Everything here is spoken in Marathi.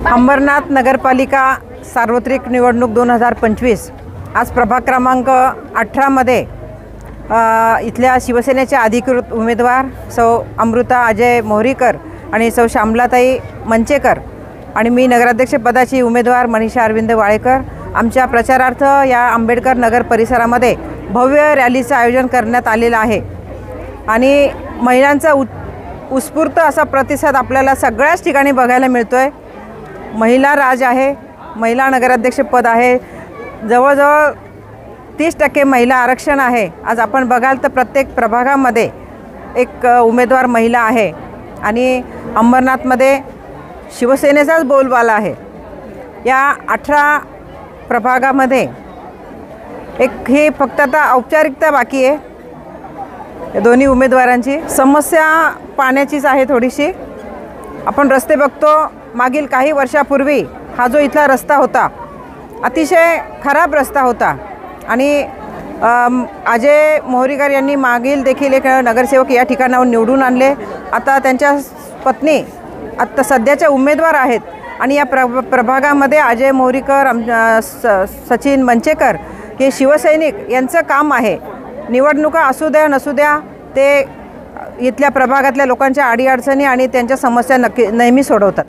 अंबरनाथ नगरपालिका सार्वत्रिक निवडणूक 2025 आज प्रभाग क्रमांक 18 मध्ये इथल्या शिवसेनेच्या अधिकृत उमेदवार सौ अमृता अजय मोहरीकर आणि सौ श्यामलाताई मंचेकर आणि मी नगराध्यक्षपदाची उमेदवार मनीषा अरविंद वाळेकर आमच्या प्रचारार्थ या आंबेडकर नगर परिसरामध्ये भव्य रॅलीचं आयोजन करण्यात आलेलं आहे आणि महिलांचा उत्स्फूर्त असा प्रतिसाद आपल्याला सगळ्याच ठिकाणी बघायला मिळतोय। महिला राज आहे, महिला नगराध्यक्षपद आहे, जवळजवळ 30% महिला आरक्षण आहे। आज आपण बघाल तर प्रत्येक प्रभागामध्ये एक उमेदवार महिला आहे आणि अंबरनाथमध्ये शिवसेनेचाच बोलबाला आहे। या 18 प्रभागामध्ये एक हे फक्त आता औपचारिकता बाकी आहे। या दोन्ही उमेदवारांची समस्या पाण्याचीच आहे थोडीशी। आपण रस्ते बघतो, मागील काही वर्षापूर्वी हा जो इथला रस्ता होता अतिशय खराब रस्ता होता आणि अजय मोहरीकर यांनी मागील देखील एक नगरसेवक या ठिकाणाहून निवडून आणले। आता त्यांच्या पत्नी आता सध्याचे उमेदवार आहेत आणि या प्रभागामध्ये अजय मोहरीकर सचिन मंचेकर हे शिवसैनिक यांचं काम आहे। निवडणुका असू द्या नसू द्या ते इथल्या प्रभागातल्या लोकांच्या अडीअडचणी आणि त्यांच्या समस्या नेहमी सोडवतात।